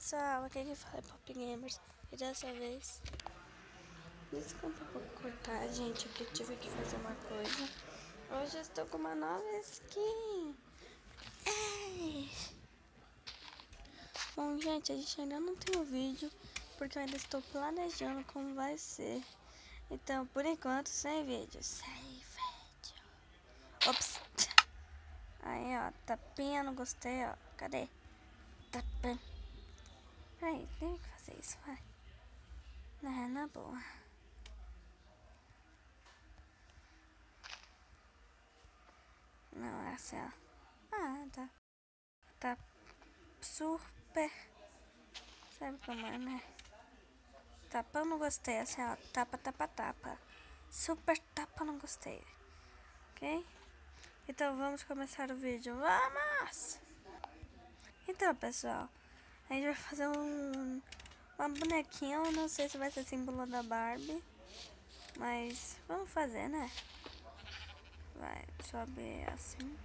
pessoal, aqui que fala é Pop Gamers. E dessa vez, desculpa por cortar, gente, que eu tive que fazer uma coisa. Hoje eu estou com uma nova skin. Ei! Bom, gente, a gente ainda não tem o vídeo, porque eu ainda estou planejando como vai ser. Então, por enquanto, sem vídeo. Sem vídeo. Ops! Aí, ó, tapinha, não gostei, ó. Cadê? Tapinha. Peraí, tem que fazer isso, vai. Não, na boa. Não, é assim, ó. Ah, tá super. Sabe como é, né? Tapa, não gostei. Assim, ó. Tapa, tapa, tapa. Super tapa, não gostei. Ok? Então vamos começar o vídeo. Vamos! Então, pessoal, a gente vai fazer uma bonequinha. Eu não sei se vai ser símbolo da Barbie, mas vamos fazer, né? Vai, sobe assim.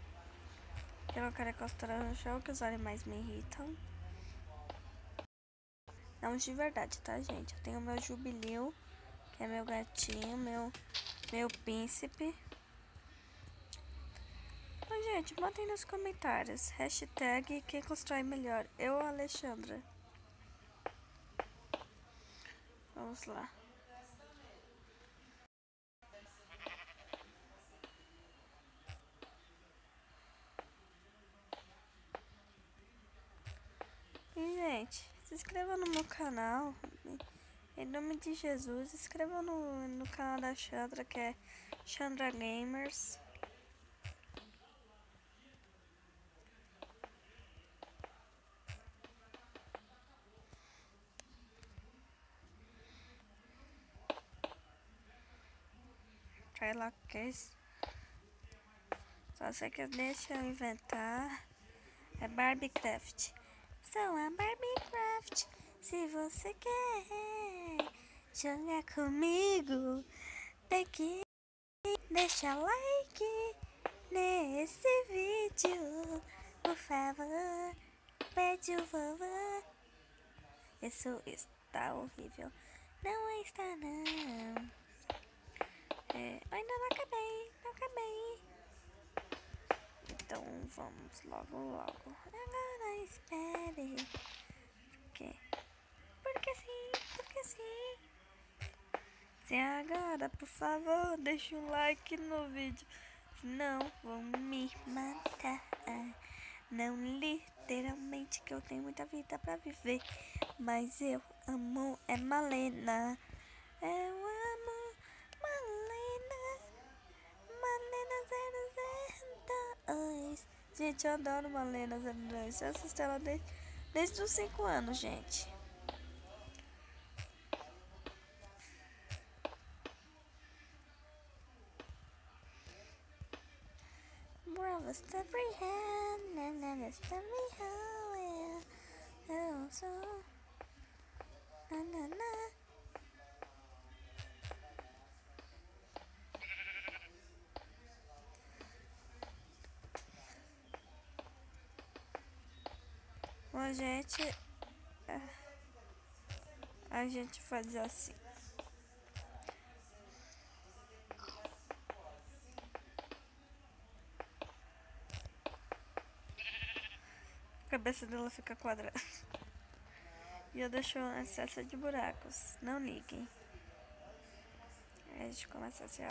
Eu não quero encostar no chão, que os animais me irritam. Não de verdade, tá, gente? Eu tenho meu Jubileu, que é meu gatinho, meu príncipe. Mas, gente, botem nos comentários. Hashtag quem constrói melhor, eu ou a Alexandra. Vamos lá. E, gente, se inscreva no meu canal. Em nome de Jesus, se inscreva no canal da Chandra, que é Chandra Gamers. Try lá que é isso. Só sei que deixa eu inventar. É Barbie Craft. Sou a Barbie Craft. Se você quer jogar comigo, pegue, deixa like nesse vídeo, por favor, pede o favor. Isso está horrível. Não está, não. Ainda não acabei, não acabei. Então vamos logo. Agora espere. Por quê? Porque sim. Se agora, por favor, deixe um like no vídeo. Senão vão me matar. Não literalmente, que eu tenho muita vida pra viver. Mas eu amo Malena. Eu amo Malena. Malena 002. Gente, eu adoro Malena 02. Eu assisto ela desde os 5 anos, gente. Bravo, está brilhando, nada está brilhando. Eu sou. Nanana. Bom, a gente faz assim. A cabeça dela fica quadrada. E eu deixo um excesso de buracos. Não liguem. Aí a gente começa assim, ó.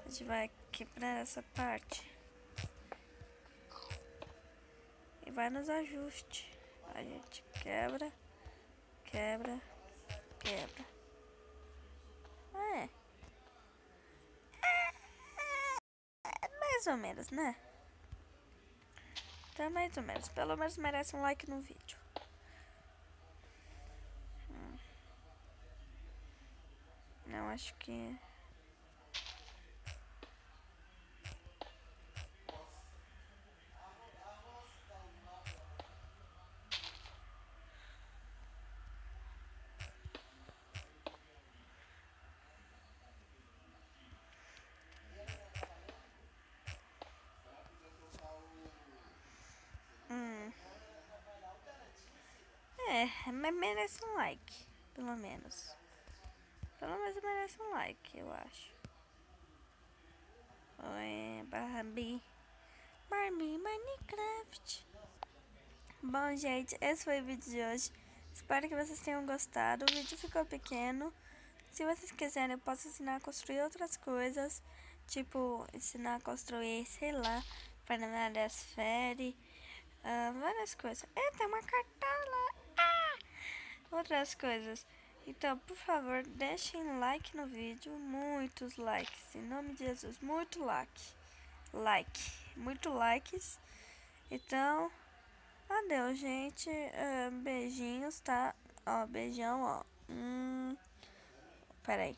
A gente vai quebrar essa parte. E vai nos ajustes. A gente quebra. Mais ou menos, né? Tá mais ou menos. Pelo menos merece um like no vídeo. Não, acho que... Mas merece um like, pelo menos. Pelo menos merece um like, eu acho. Oi, Barbie Minecraft. Bom, gente, esse foi o vídeo de hoje. Espero que vocês tenham gostado. O vídeo ficou pequeno. Se vocês quiserem, eu posso ensinar a construir outras coisas. Tipo, ensinar a construir, sei lá, panela de esfere, várias coisas. Tem uma cartola. Outras coisas. Então, por favor, deixem like no vídeo. Muitos likes. Em nome de Jesus, muito like. Muito likes. Então, adeus, gente. Beijinhos, tá? Ó, beijão, ó. Peraí.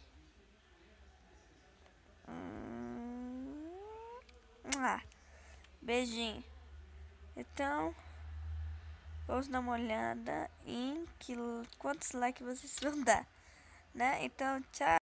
Beijinho. Então, vamos dar uma olhada em quantos likes vocês vão dar, né? Então, tchau.